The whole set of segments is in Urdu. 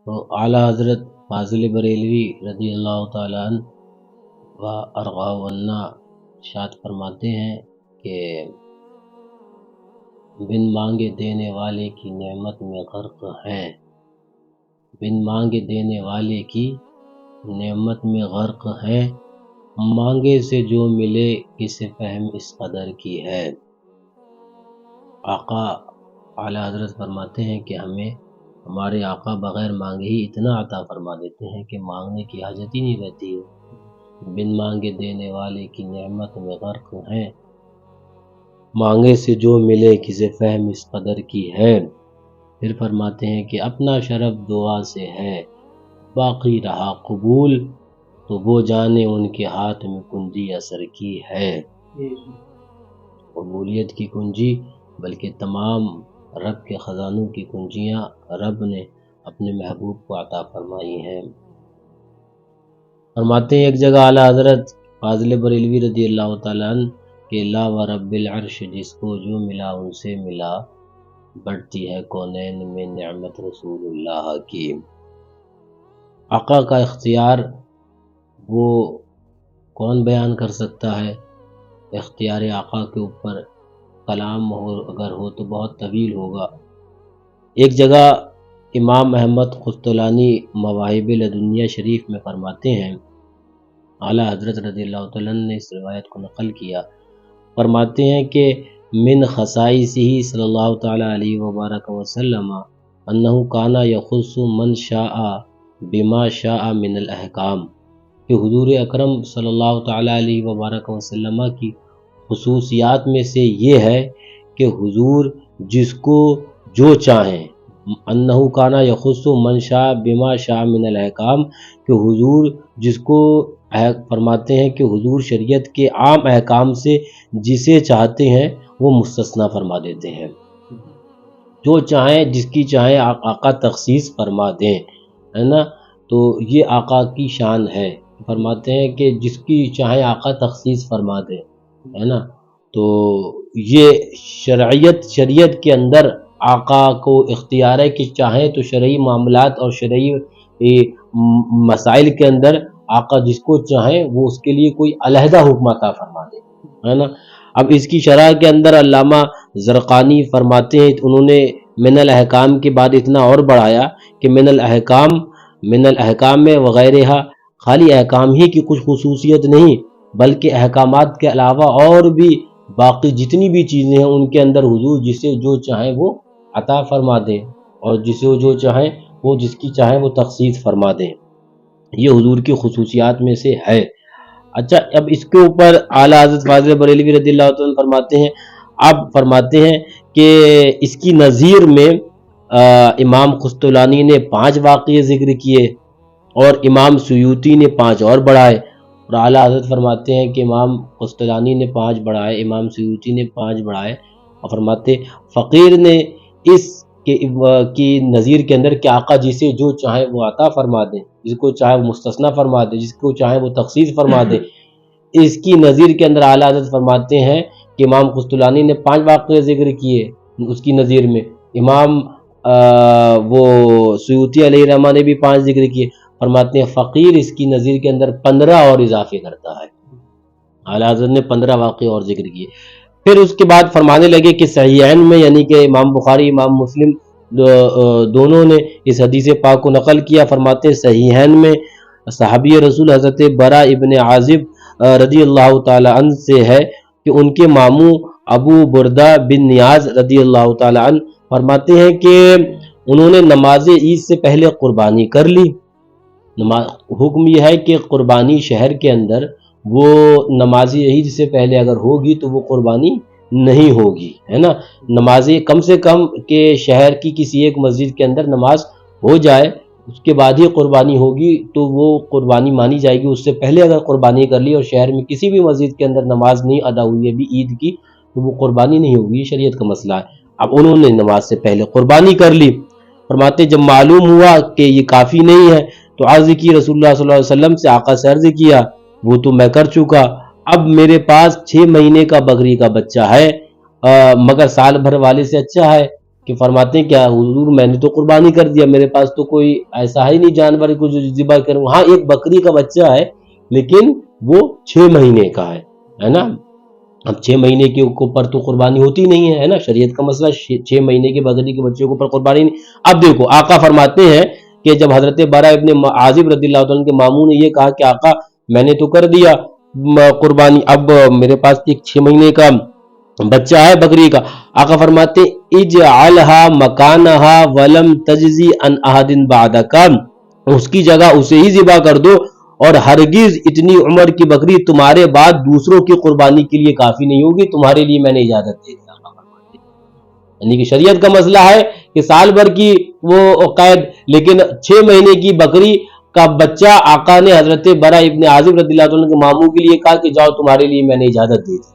تو اعلیٰ حضرت فاضل بریلوی رضی اللہ تعالیٰ عنہ و ارغا عنہ ارشاد فرماتے ہیں کہ بن مانگے دینے والے کی نعمت میں غرق ہیں، بن مانگے دینے والے کی نعمت میں غرق ہیں، مانگے سے جو ملے کسے فہم اس قدر کی ہے۔ آقا اعلیٰ حضرت فرماتے ہیں کہ ہمیں ہمارے آقا بغیر مانگے ہی اتنا عطا فرما دیتے ہیں کہ مانگنے کی حاجت ہی نہیں رہتی ہے۔ بن مانگے دینے والے کی نعمت میں غرق ہیں، مانگے سے جو ملے کسے فہم اس قدر کی ہے۔ پھر فرماتے ہیں کہ اپنا شرف دعا سے ہے، باقی رہا قبول، تو وہ جانے ان کے ہاتھ میں کنجی اثر کی ہے۔ قبولیت کی کنجی بلکہ تمام رب کے خزانوں کی کنجیاں رب نے اپنے محبوب کو عطا فرمائی ہیں۔ فرماتے ہیں ایک جگہ اعلیٰ حضرت فاضل بریلوی رضی اللہ تعالیٰ عنہ کہ لا و رب العرش جس کو جو ملا ان سے ملا، بڑھتی ہے کونین میں نعمت رسول اللہ کی۔ آقا کا اختیار وہ کون بیان کر سکتا ہے؟ اختیار آقا کے اوپر کلام اگر ہو تو بہت طویل ہوگا۔ ایک جگہ امام احمد قسطلانی مواہب لدنیہ شریف میں فرماتے ہیں، اعلیٰ حضرت رضی اللہ تعالیٰ عنہ نے اس روایت کو نقل کیا، فرماتے ہیں کہ من خصائصہ صلی اللہ تعالیٰ علیہ وبارک وسلم انہ کان یخص من شاء بما شاء من الاحکام، کہ حضور اکرم صلی اللہ تعالیٰ علیہ وبارک وسلم کی خصوصیات میں سے یہ ہے کہ حضور جس کو جو چاہیں، انہ کان یخص من شاء بما شاء من الاحکام، کہ حضور جس کو فرماتے ہیں کہ حضور شریعت کے عام احکام سے جسے چاہتے ہیں وہ مستثنیٰ فرما دیتے ہیں، جو چاہیں جس کی چاہیں آقا تخصیص فرما دیں، ہے نا۔ تو یہ آقا کی شان ہے، فرماتے ہیں کہ جس کی چاہیں آقا تخصیص فرما دیں، ہے نا۔ تو یہ شریعت کے اندر آقا کو اختیار ہے کہ چاہیں تو شرعی معاملات اور شرعی مسائل کے اندر آقا جس کو چاہیں وہ اس کے لیے کوئی علیحدہ حکم عطا فرما دے، ہے نا۔ اب اس کی شرح کے اندر علامہ زرقانی فرماتے ہیں، انہوں نے من الاحکام کے بعد اتنا اور بڑھایا کہ من الاحکام میں وغیرہ خالی احکام ہی کی کچھ خصوصیت نہیں، بلکہ احکامات کے علاوہ اور بھی باقی جتنی بھی چیزیں ہیں ان کے اندر حضور جسے جو چاہیں وہ عطا فرما دیں، اور جسے جو چاہیں وہ جس کی چاہیں وہ تخصیص فرما دیں، یہ حضور کی خصوصیات میں سے ہے۔ اچھا، اب اس کے اوپر اعلیٰ حضرت فاضل بریلوی رضی اللہ عنہ فرماتے ہیں، آپ فرماتے ہیں کہ اس کی نظیر میں امام قسطلانی نے 5 واقعے ذکر کیے اور امام سیوطی نے 5 اور بڑھائے، اور اعلیٰ حضرت فرماتے ہیں کہ امام قسطلانی نے 5 بڑھائے، امام سیوطی نے 5 بڑھائے، اور فرماتے فقیر نے اس کی نظیر کے اندر کہ آقا جسے جو چاہے وہ عطا فرما دیں، جس کو چاہے وہ مستثنیٰ فرما دے، جس کو چاہے وہ تخصیص فرما دے، اس کی نظیر کے اندر اعلیٰ حضرت فرماتے ہیں کہ امام قسطلانی نے 5 واقعے ذکر کیے اس کی نظیر میں، امام وہ سیوطی علیہ الرحمہ نے بھی 5 ذکر کیے، فرماتے ہیں فقیر اس کی نظیر کے اندر 15 اور اضافے کرتا ہے، اعلیٰ حضرت نے 15 واقعے اور ذکر کیے۔ پھر اس کے بعد فرمانے لگے کہ صحیحین میں، یعنی کہ امام بخاری امام مسلم دونوں نے اس حدیث پاک کو نقل کیا، فرماتے ہیں صحیحین میں صحابی رسول حضرت برا ابن عازب رضی اللہ تعالی عنہ سے ہے کہ ان کے ماموں ابو بردہ بن نیاز رضی اللہ تعالی عنہ فرماتے ہیں کہ انہوں نے نماز عید سے پہلے قربانی کر لی۔ حکم یہ ہے کہ قربانی شہر کے اندر وہ نماز عید سے پہلے اگر ہوگی تو وہ قربانی نہیں ہوگی، ہے نا۔ نماز کم سے کم کہ شہر کی کسی ایک مسجد کے اندر نماز ہو جائے، اس کے بعد ہی قربانی ہوگی تو وہ قربانی مانی جائے گی۔ اس سے پہلے اگر قربانی کر لی اور شہر میں کسی بھی مسجد کے اندر نماز نہیں ادا ہوئی ہے بھی عید کی تو وہ قربانی نہیں ہوگی، یہ شریعت کا مسئلہ ہے۔ اب انہوں نے نماز سے پہلے قربانی کر لی، فرماتے جب معلوم ہوا کہ یہ کافی نہیں ہے تو عرض کی رسول اللہ صلی اللہ علیہ وسلم سے، آقا سے عرض کیا وہ تو میں کر چکا، اب میرے پاس 6 مہینے کا بکری کا بچہ ہے، مگر سال بھر والے سے اچھا ہے کہ فرماتے ہیں کیا حضور میں نے تو قربانی کر دیا، میرے پاس تو کوئی ایسا ہے نہیں جانور کو جو ذبح کروں. ہاں ایک بکری کا بچہ ہے لیکن وہ 6 مہینے کا ہے نا. اب 6 مہینے کے اوپر تو قربانی ہوتی نہیں ہے نا، شریعت کا مسئلہ 6 مہینے کے بکری کے بچے کے اوپر قربانی نہیں. اب دیکھو آقا فرماتے ہیں کہ جب حضرت برا ابن عازب رضی اللہ عنہ کے ماموں نے یہ کہا کہ آقا میں نے تو کر دیا قربانی، اب میرے پاس ایک 6 مہینے کا بچہ ہے بکری کا. آقا فرماتے اجعلھا مکانھا ولم تجزی عن احد بعدک، اس کی جگہ اسے ہی ذبح کر دو، اور ہرگز اتنی عمر کی بکری تمہارے بعد دوسروں کی قربانی کے لیے کافی نہیں ہوگی، تمہارے لیے میں نے اجازت دے دی. آقا فرماتے یعنی کہ شریعت کا مسئلہ ہے کہ سال بھر کی وہ قید، لیکن 6 مہینے کی بکری کا بچہ آقا نے حضرت برا ابن عازب رضی اللہ عنہ کے ماموں کے لیے کہا کہ جاؤ تمہارے لیے میں نے اجازت دے دی.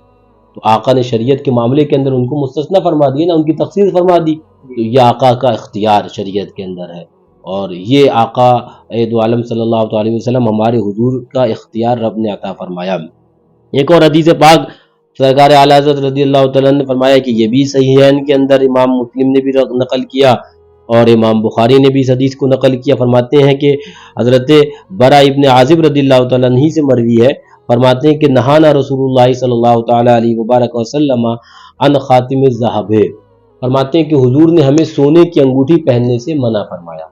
تو آقا نے شریعت کے معاملے کے اندر ان کو مستثنی فرما دی نا، ان کی تخصیص فرما دی. تو یہ آقا کا اختیار شریعت کے اندر ہے، اور یہ آقا دو عالم صلی اللہ علیہ وسلم ہمارے حضور کا اختیار رب نے عطا فرمایا. ایک اور حدیث پاک سرکار اعلیٰ حضرت رضی اللہ تعالیٰ نے فرمایا کہ یہ بھی صحیحین کے اندر امام مسلم نے بھی نقل کیا اور امام بخاری نے بھی اس حدیث کو نقل کیا. فرماتے ہیں کہ حضرت برا ابن عازب رضی اللہ تعالیٰ عنہ سے مروی ہے، فرماتے ہیں کہ نہانا رسول اللہ صلی اللہ تعالیٰ علیہ وبارک وسلم عن خاتم الذہب، فرماتے ہیں کہ حضور نے ہمیں سونے کی انگوٹھی پہننے سے منع فرمایا.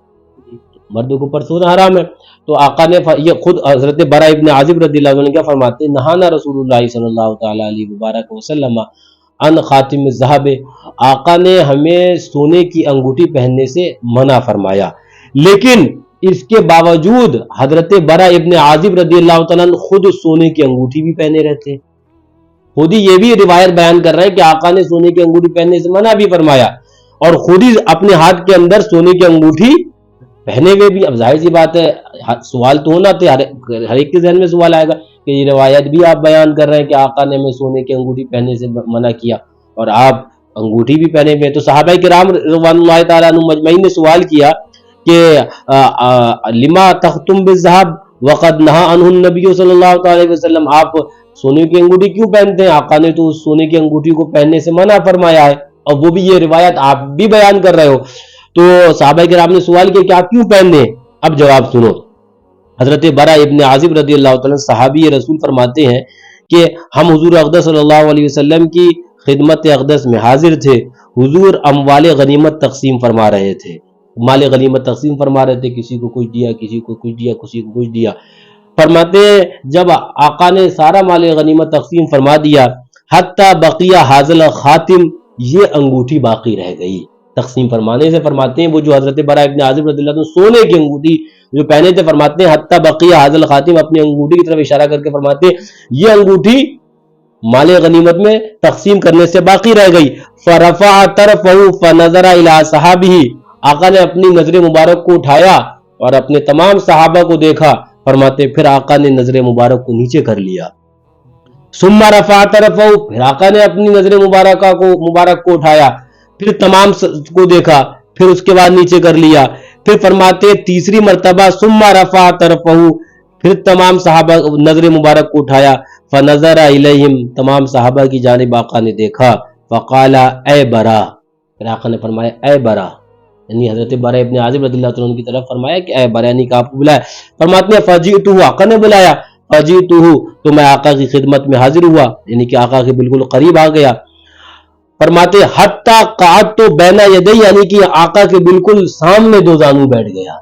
مردوں کو پر سونا حرام ہے. تو آقا نے یہ خود حضرت برا ابن عازب رضی اللہ عنہ کیا فرماتے ہیں، نہانا رسول اللہ صلی اللہ تعالیٰ علیہ وبارک وسلم عن خاتم الذہب، آقا نے ہمیں سونے کی انگوٹھی پہننے سے منع فرمایا. لیکن اس کے باوجود حضرت برا ابن عازب رضی اللہ تعالیٰ عنہ خود سونے کی انگوٹھی بھی پہنے رہتے ہیں. خود ہی یہ بھی روایت بیان کر رہے ہیں کہ آقا نے سونے کی انگوٹھی پہننے سے منع بھی فرمایا، اور خود ہی اپنے ہاتھ کے اندر سونے کی انگوٹھی پہنے ہوئے بھی. اب ظاہر سی بات ہے سوال تو ہونا تھے، ہر ایک کے ذہن میں سوال آئے گا کہ یہ روایت بھی آپ بیان کر رہے ہیں کہ آقا نے ہمیں سونے کی انگوٹھی پہننے سے منع کیا اور آپ انگوٹھی بھی پہنے ہوئے. تو صحابہ کرام رضوان اللہ تعالیٰ عنہم مجمعین نے سوال کیا کہ لما تختم بالذهب وقد نہا عنہ النبی صلی اللہ علیہ وسلم، آپ سونے کی انگوٹھی کیوں پہنتے ہیں؟ آقا نے تو اس سونے کی انگوٹھی کو پہننے سے منع فرمایا ہے، اور وہ بھی یہ روایت آپ بھی بیان کر رہے ہو. تو صحابہ کرام نے سوال کیا کہ آپ کیوں پہنتے ہیں؟ اب جواب سنو. حضرت برا ابن عازب رضی اللہ تعالیٰ صحابی رسول فرماتے ہیں کہ ہم حضور اقدس صلی اللہ علیہ وسلم کی خدمت اقدس میں حاضر تھے. حضور اموال غنیمت تقسیم فرما رہے تھے، مال غنیمت تقسیم فرما رہے تھے، کسی کو کچھ دیا، کسی کو کچھ دیا، کسی کو کچھ دیا. فرماتے ہیں جب آقا نے سارا مال غنیمت تقسیم فرما دیا، حتی بقیہ حاضل خاتم، یہ انگوٹھی باقی رہ گئی تقسیم فرمانے سے. فرماتے ہیں وہ جو حضرت برا ابن عازب رضی اللہ عنہ سونے کی انگوٹھی جو پہنے تھے، فرماتے ہیں حتی بقیہ حاضل خاتم، اپنی انگوٹھی کی طرف اشارہ کر کے فرماتے ہیں یہ انگوٹھی مال غنیمت میں تقسیم کرنے سے باقی رہ گئی. فرفع طرفہ فنظر الی صحابہ، آقا نے اپنی نظر مبارک کو اٹھایا اور اپنے تمام صحابہ کو دیکھا. فرماتے پھر آقا نے نظر مبارک کو نیچے کر لیا. ثم رفع طرفہ، پھر آقا نے اپنی نظر مبارک کو اٹھایا، پھر تمام کو دیکھا، پھر اس کے بعد نیچے کر لیا. پھر فرماتے تیسری مرتبہ ثم رفع طرفہ، پھر تمام صحابہ نظر مبارک کو اٹھایا. فنظر الیہم، تمام صحابہ کی جانب آقا نے دیکھا. فقال اے برا، پھر آقا نے فرمایا اے برا، یعنی حضرت برا ابن عازب رضی اللہ عنہ کی طرف فرمایا کہ اے برا، یعنی کہ آپ کو بلایا. فرماتے ہیں فجئتہ، آقا نے بلایا. فجئتہ، تو میں آقا کی خدمت میں حاضر ہوا، یعنی کہ آقا کے بالکل قریب آ گیا. فرماتے حتی قعدت بین یدی، یعنی کہ آقا کے بالکل سامنے دو زانو بیٹھ گیا.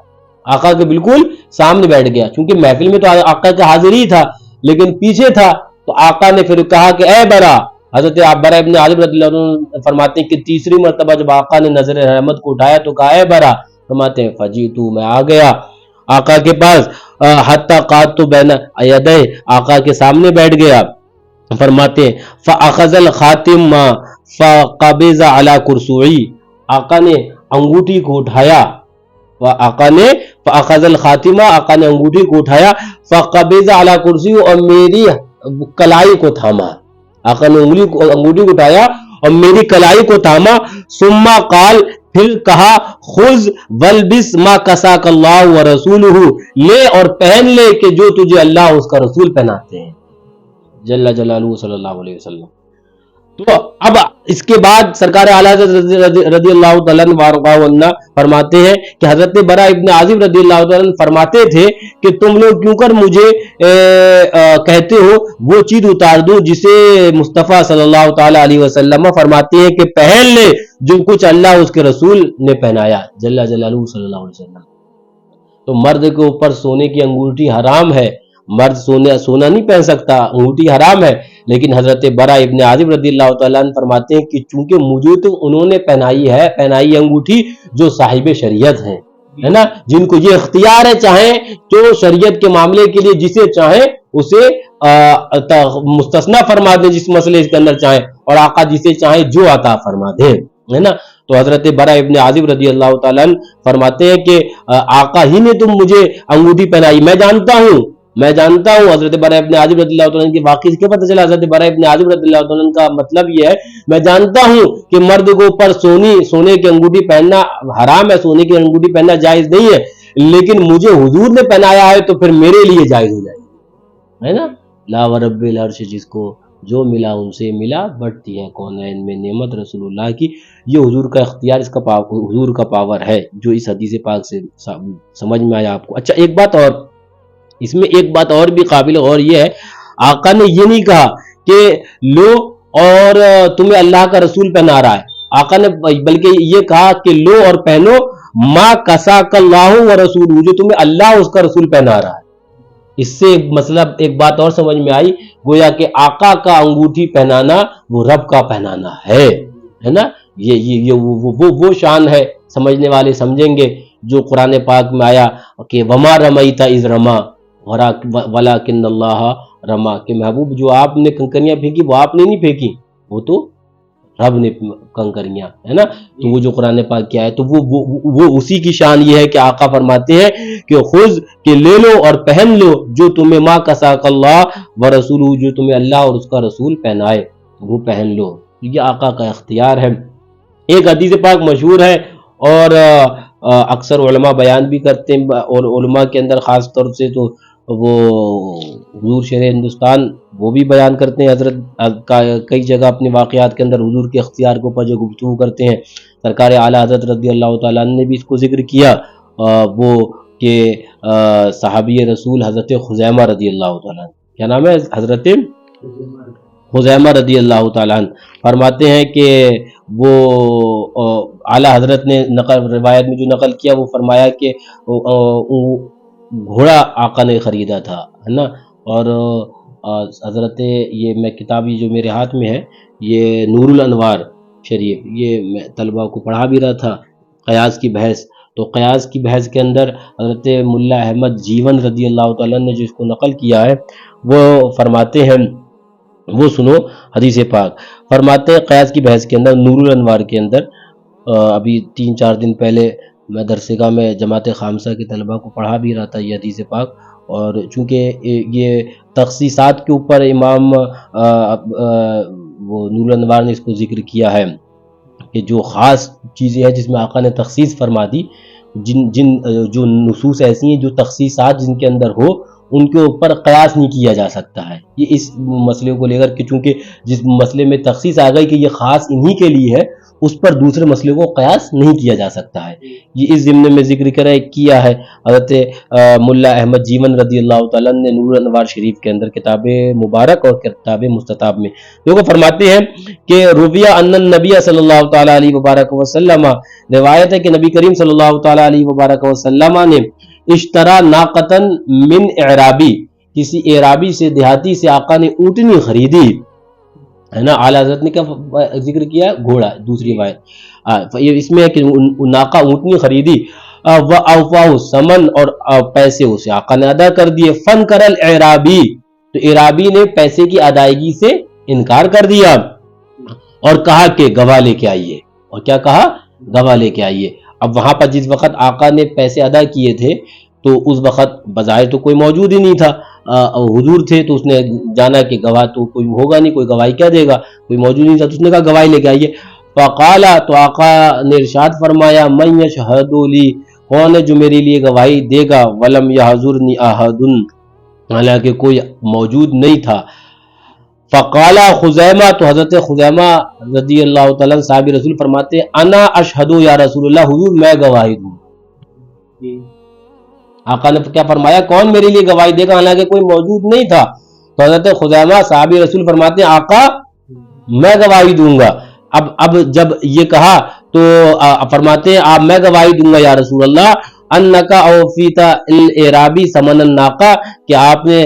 آقا کے بالکل سامنے بیٹھ گیا، چونکہ محفل میں تو آقا کا حاضر ہی تھا لیکن پیچھے تھا. تو آقا نے پھر کہا کہ اے برا. حضرت برا ابن عازب رضی اللہ عنہ فرماتے ہیں کہ تیسری مرتبہ جب آقا نے نظر رحمت کو اٹھایا تو کہا اے برا. فرماتے ہیں فجئتو، میں آ گیا آقا کے پاس. حتی قعدت بین یدی، آقا کے سامنے بیٹھ گیا. فرماتے ہیں فاخذ الخاتم فقبض علی کرسوعی، آقا نے انگوٹھی کو اٹھایا. آقا نے فاخذ الخاتم، آقا نے انگوٹھی کو اٹھایا. فقبض علی کرسی، اور میری کلائی کو تھاما. آقا نے انگوٹھی کو اٹھایا اور میری کلائی کو تھاما. ثم قال، پھر کہا خذ والبس ما کساک اللہ ورسولہ، لے اور پہن لے کہ جو تجھے اللہ اس کا رسول پہناتے ہیں، جل جلالہ صلی اللہ علیہ وسلم. تو اب اس کے بعد سرکار اعلیٰ حضرت رضی اللہ تعالیٰ عنہ فرماتے ہیں کہ حضرت برا ابن عازب رضی اللہ تعالیٰ عنہ فرماتے تھے کہ تم لوگ کیوں کر مجھے کہتے ہو وہ چیز اتار دوں جسے مصطفیٰ صلی اللہ تعالیٰ علیہ وسلم فرماتے ہیں کہ پہن لے جو کچھ اللہ اس کے رسول نے پہنایا جل جلالہ صلی اللہ علیہ وسلم. تو مرد کے اوپر سونے کی انگوٹھی حرام ہے، مرد سونا نہیں پہن سکتا، انگوٹھی حرام ہے، لیکن حضرت برا ابن عازب رضی اللہ تعالیٰ عنہ فرماتے ہیں کہ چونکہ مجھے تو انہوں نے پہنائی ہے انگوٹھی جو صاحب شریعت ہیں، ہے نا، جن کو یہ اختیار ہے، چاہیں تو شریعت کے معاملے کے لیے جسے چاہیں اسے مستثنا فرما دیں جس مسئلے کے اندر چاہیں، اور آقا جسے چاہیں جو عطا فرما دیں، ہے نا. تو حضرت برا ابن عازب رضی اللہ تعالیٰ عنہ فرماتے ہیں کہ آقا ہی نے تم مجھے انگوٹھی پہنائی، میں جانتا ہوں حضرت برا ابن عازب رضی اللہ تعالیٰ عنہ کی واقعی سے پتہ چلا حضرت برا ابن عازب رضی اللہ تعالیٰ عنہ کا مطلب یہ ہے میں جانتا ہوں کہ مرد کو اوپر سونے کی انگوٹھی پہننا حرام ہے، سونے کی انگوٹھی پہننا جائز نہیں ہے، لیکن مجھے حضور نے پہنایا ہے تو پھر میرے لیے جائز ہو جائے گی، ہے نا. لا ورب العرش جس کو جو ملا ان سے ملا، بڑھتی ہے کونین میں نعمت رسول اللہ کی. یہ حضور کا اختیار، اس کا حضور کا پاور ہے جو اس حدیث پاک سے سمجھ میں آیا آپ کو. اچھا ایک بات اور، اس میں ایک بات اور بھی قابل غور یہ ہے، آقا نے یہ نہیں کہا کہ لو اور تمہیں اللہ کا رسول پہنا رہا ہے، آقا نے بلکہ یہ کہا کہ لو اور پہنو ما کساک اللہ و رسول، جو تمہیں اللہ اس کا رسول پہنا رہا ہے. اس سے مطلب ایک بات اور سمجھ میں آئی، گویا کہ آقا کا انگوٹھی پہنانا وہ رب کا پہنانا ہے نا. یہ وہ شان ہے، سمجھنے والے سمجھیں گے، جو قرآن پاک میں آیا کہ وما رمیت اذ رما ولکن اللہ رما، کہ محبوب جو آپ نے کنکریاں پھینکی وہ آپ نے نہیں پھینکی، وہ تو رب نے کنکریاں، ہے نا. تو وہ جو قرآن پاک کیا ہے تو وہ اسی کی شان یہ ہے کہ آقا فرماتے ہیں کہ خذ کہ لے لو اور پہن لو جو تمہیں ما کساک اللہ و رسول، جو تمہیں اللہ اور اس کا رسول پہنائے وہ پہن لو. یہ آقا کا اختیار ہے. ایک حدیث پاک مشہور ہے اور اکثر علماء بیان بھی کرتے ہیں، اور علماء کے اندر خاص طور سے تو وہ حضور شیخ ہندوستان وہ بھی بیان کرتے ہیں، حضرت کئی جگہ اپنے واقعات کے اندر حضور کے اختیار کے اوپر جو گفتگو کرتے ہیں. سرکار اعلیٰ حضرت رضی اللہ تعالیٰ عنہ نے بھی اس کو ذکر کیا، وہ کہ صحابی رسول حضرت خزیمہ رضی اللہ تعالیٰ عنہ، کیا نام ہے، حضرت خزیمہ رضی اللہ تعالیٰ عنہ فرماتے ہیں کہ وہ اعلیٰ حضرت نے روایت میں جو نقل کیا وہ فرمایا کہ گھوڑا آقا نے خریدا تھا، ہے نا. اور حضرت یہ میں کتابی جو میرے ہاتھ میں ہے یہ نور الانوار شریف، یہ میں طلبہ کو پڑھا بھی رہا تھا قیاس کی بحث. تو قیاس کی بحث کے اندر حضرت ملا احمد جیون رضی اللہ تعالیٰ نے جو اس کو نقل کیا ہے وہ فرماتے ہیں، وہ سنو حدیث پاک. فرماتے ہیں قیاس کی بحث کے اندر نور الانوار کے اندر، ابھی 3-4 دن پہلے میں درسگاہ میں جماعت خامسہ کے طلبہ کو پڑھا بھی رہا تھا یہ حدیث پاک. اور چونکہ یہ تخصیصات کے اوپر امام وہ نور الانوار نے اس کو ذکر کیا ہے کہ جو خاص چیزیں ہیں جس میں آقا نے تخصیص فرما دی، جو نصوص ایسی ہیں جو تخصیصات جن کے اندر ہو ان کے اوپر قیاس نہیں کیا جا سکتا ہے. یہ اس مسئلے کو لے کر کہ چونکہ جس مسئلے میں تخصیص آ گئی کہ یہ خاص انہی کے لیے ہے، اس پر دوسرے مسئلے کو قیاس نہیں کیا جا سکتا ہے. یہ اس ضمن میں ذکر کیا ہے حضرت ملا احمد جیون رضی اللہ تعالیٰ نے نور الانوار شریف کے اندر کتاب مبارک اور کتاب مستطاب میں. لوگ فرماتے ہیں کہ رویہ ان النبی صلی اللہ تعالیٰ علیہ وبارک وسلم، روایت ہے کہ نبی کریم صلی اللہ تعالیٰ علیہ وبارک وسلم نے اشترا ناقتن من اعرابی، کسی اعرابی سے، دیہاتی سے آقا نے اونٹنی خریدی، ہے نا. اعلیٰ حضرت نے کیا ذکر کیا، گھوڑا. دوسری روایت اس میں ہے کہ ناقہ اونٹنی خریدی، وَأَوْفَاهُ ثمن، اور پیسے اسے آقا نے ادا کر دیے. فَنْكَرَ الْإِعْرَابِي، تو اعرابی نے پیسے کی ادائیگی سے انکار کر دیا اور کہا کہ گواہ لے کے آئیے. اور کیا کہا، گواہ لے کے آئیے. اب وہاں پر جس وقت آقا نے پیسے ادا کیے تھے تو اس وقت بظاہر تو کوئی موجود ہی نہیں تھا، حضور تھے تو اس نے جانا کہ گواہ تو کوئی ہوگا نہیں، کوئی گواہی کیا دے گا، کوئی موجود نہیں تھا تو اس نے کہا گواہی لے کے آئیے. فقال، تو آقا نے ارشاد فرمایا، من یشہد لی، کون ہے جو میرے لیے گواہی دے گا، ولم یحضرنی احد، حالانکہ کوئی موجود نہیں تھا. فقالا خزیمہ، تو حضرت خزیمہ رضی اللہ تعالیٰ صحابی رسول فرماتے ہیں انا اشہد یا رسول اللہ، حضور میں گواہی دوں. آقا نے کیا فرمایا؟ کون میرے لیے گواہی دے گا؟ حالانکہ کوئی موجود نہیں تھا. تو حضرت خزیمہ صحابی رسول فرماتے ہیں آقا میں گواہی دوں گا. اب جب یہ کہا تو فرماتے ہیں آپ میں گواہی دوں گا یا رسول اللہ، انکا اوفیتا الاعرابی ثمن الناقہ، کہ آپ نے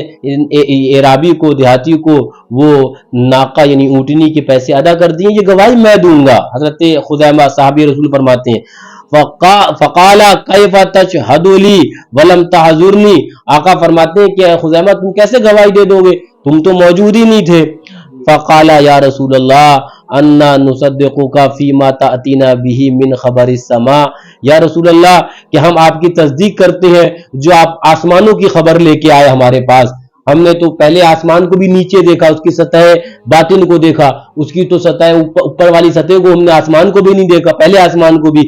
اعرابی کو، دیہاتی کو وہ ناقہ یعنی اونٹنی کے پیسے ادا کر دیے، یہ گواہی میں دوں گا. حضرت خزیمہ صحابی رسول فرماتے ہیں فقالا کیف تشہد لی ولم تحضرنی، آقا فرماتے ہیں کہ خزیمہ تم کیسے گواہی دے دو گے، تم تو موجود ہی نہیں تھے. فقالا یا رسول اللہ انا نصدقک فیما تأتینا به من خبر السماء، یا رسول اللہ کہ ہم آپ کی تصدیق کرتے ہیں جو آپ آسمانوں کی خبر لے کے آئے ہمارے پاس. ہم نے تو پہلے آسمان کو بھی نیچے دیکھا، اس کی سطح باطن کو دیکھا، اس کی تو سطح اوپر والی سطح کو، ہم نے آسمان کو بھی نہیں دیکھا، پہلے آسمان کو بھی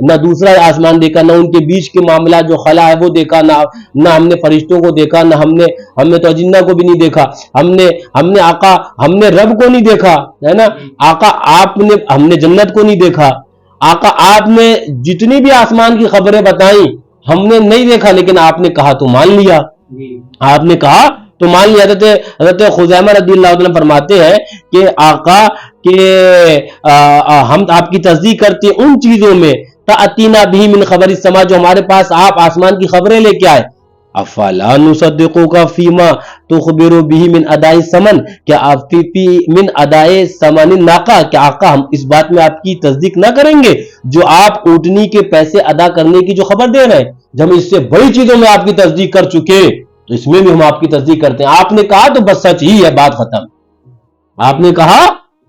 نہ دوسرا آسمان دیکھا، نہ ان کے بیچ کے معاملات جو خلا ہے وہ دیکھا، نہ ہم نے فرشتوں کو دیکھا، نہ ہم نے تو اجنہ کو بھی نہیں دیکھا، ہم نے آقا ہم نے رب کو نہیں دیکھا، ہے نا آقا ہم نے جنت کو نہیں دیکھا. آقا آپ نے جتنی بھی آسمان کی خبریں بتائیں ہم نے نہیں دیکھا، لیکن آپ نے کہا تو مان لیا، آپ نے کہا تو مان لیا. حضرت خزیمہ رضی اللہ عنہ فرماتے ہیں کہ آقا کہ ہم آپ کی تصدیق کرتے ہیں ان چیزوں میں تأتینا بھی من خبر السماء جو ہمارے پاس آپ آسمان کی خبریں لے کے آئے. افلا نصدقک فیما تخبر به من اداء الثمن، کیا آپ من اداء ثمن الناقہ، کہ آقا ہم اس بات میں آپ کی تصدیق نہ کریں گے جو آپ اونٹنی کے پیسے ادا کرنے کی جو خبر دے رہے ہیں، جب ہم اس سے بڑی چیزوں میں آپ کی تصدیق کر چکے تو اس میں بھی ہم آپ کی تصدیق کرتے ہیں. آپ نے کہا تو بس سچ ہی ہے، بات ختم. آپ نے کہا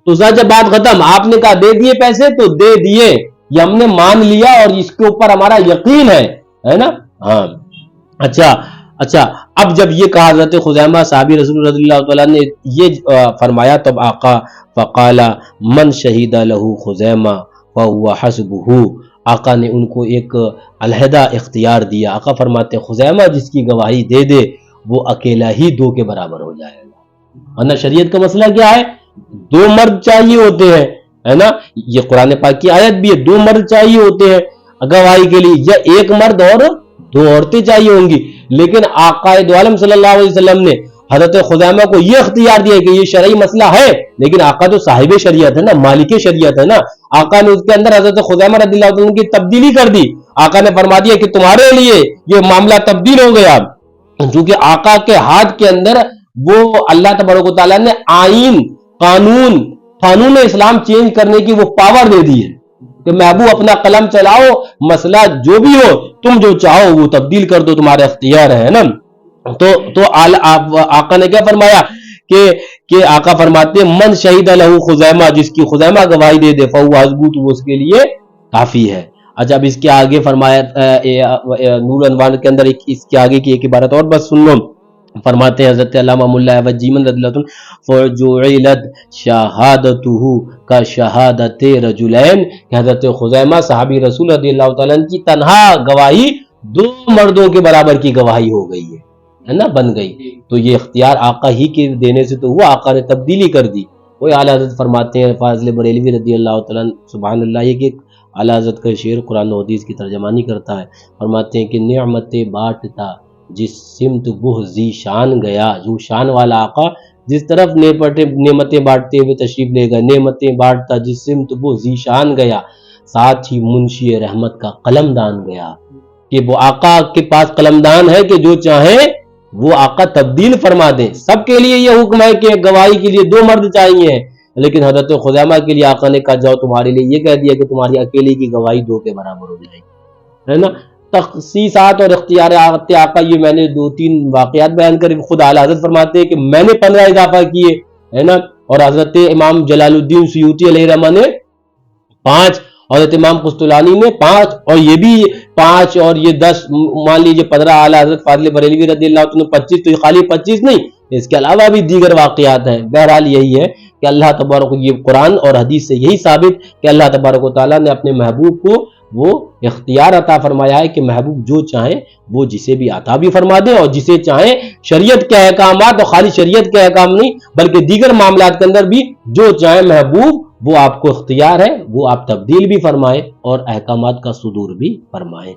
تو سچ ہے، بات ختم. آپ نے کہا دے دیے پیسے تو دے دیے، یہ ہم نے مان لیا اور اس کے اوپر ہمارا یقین ہے نا. ہاں اچھا اب جب یہ کہا حضرت خزیمہ صحابی رسول رضی اللہ تعالیٰ نے یہ فرمایا، تب آقا فقالا من شہید لہ خزیمہ فہو حسبہ، آقا نے ان کو ایک علیحدہ اختیار دیا. آقا فرماتے خزیمہ جس کی گواہی دے دے وہ اکیلا ہی 2 کے برابر ہو جائے گا. ورنہ شریعت کا مسئلہ کیا ہے؟ 2 مرد چاہیے ہوتے ہیں، ہے نا. یہ قرآن پاک کی آیت بھی ہے، 2 مرد چاہیے ہوتے ہیں گواہی کے لیے، یا 1 مرد اور 2 عورتیں چاہیے ہوں گی. لیکن آقا دو عالم صلی اللہ علیہ وسلم نے حضرت خزیمہ کو یہ اختیار دیا کہ یہ شرعی مسئلہ ہے، لیکن آقا تو صاحب شریعت ہے نا، مالک شریعت ہے نا. آقا نے اس کے اندر حضرت خزیمہ رضی اللہ عنہ کی تبدیلی کر دی. آقا نے فرما دیا کہ تمہارے لیے یہ معاملہ تبدیل ہو گیا، کیونکہ آقا کے ہاتھ کے اندر وہ اللہ تبارک و تعالیٰ نے آئین، قانون اسلام چینج کرنے کی وہ پاور دے دی ہے کہ محبوب اپنا قلم چلاؤ، مسئلہ جو بھی ہو تم جو چاہو وہ تبدیل کر دو، تمہارے اختیار ہے نا. تو آقا نے کیا فرمایا کہ آقا فرماتے من شہید لہ خزیمہ، جس کی خزیمہ گواہی دے دے فہو حسبہ، تو وہ اس کے لیے کافی ہے. اچھا اب اس کے آگے فرمایا نور انوار کے اندر اس کے آگے کی ایک عبارت اور بس سن لو. فرماتے ہیں حضرت علامہ مولا وجیمن رضی اللہ عنہ فجعلت شہادتہ کا شہادت رجلین، کہ حضرت خزیمہ صحابی رسول رضی اللہ تعالیٰ عنہ کی تنہا گواہی 2 مردوں کے برابر کی گواہی ہو گئی ہے نا، بن گئی. تو یہ اختیار آقا ہی کے دینے سے تو وہ آقا نے تبدیلی کر دی. وہی اعلیٰ حضرت فرماتے ہیں فاضل بریلوی رضی اللہ تعالیٰ عنہ، سبحان اللہ، یہ کہ اعلیٰ حضرت کا شعر قرآن و حدیث کی ترجمانی کرتا ہے. فرماتے ہیں کہ نعمت بانٹتا جس سمت وہ ذی شان گیا، جو شان والا آقا جس طرف نعمتیں بانٹتے ہوئے تشریف لے گئے، نعمتیں بانٹتا جس سمت وہ ذی شان گیا، ساتھ ہی منشی رحمت کا قلم دان گیا. کہ وہ آقا کے پاس قلم دان ہے کہ جو چاہے وہ آقا تبدیل فرما دیں. سب کے لیے یہ حکم ہے کہ گواہی کے لیے 2 مرد چاہیے، لیکن حضرت خزیمہ کے لیے آقا نے کہا جاؤ تمہارے لیے یہ کہہ دیا کہ تمہاری اکیلے کی گواہی 2 کے برابر ہو جائے گی، ہے نا. تخصیصات اور اختیارات آقا، یہ میں نے 2-3 واقعات بیان کر، خود اعلیٰ حضرت فرماتے ہیں کہ میں نے 15 اضافہ کیے، ہے نا. اور حضرت امام جلال الدین سیوطی علیہ رحمہ نے 5، حضرت امام قسطلانی نے 5، اور یہ بھی 5 اور یہ 10، مان لیجیے 15. اعلیٰ حضرت فاضل بریلوی رضی اللہ عنہ 25، تو یہ خالی 25 نہیں، اس کے علاوہ بھی دیگر واقعات ہیں. بہرحال یہی ہے کہ اللہ تبارک، یہ قرآن اور حدیث سے یہی ثابت کہ اللہ تبارک و تعالیٰ نے اپنے محبوب کو وہ اختیار عطا فرمایا ہے کہ محبوب جو چاہیں وہ جسے بھی عطا بھی فرما دیں، اور جسے چاہیں شریعت کے احکامات، اور خالی شریعت کے احکام نہیں بلکہ دیگر معاملات کے اندر بھی جو چاہیں محبوب وہ آپ کو اختیار ہے، وہ آپ تبدیل بھی فرمائیں اور احکامات کا صدور بھی فرمائیں۔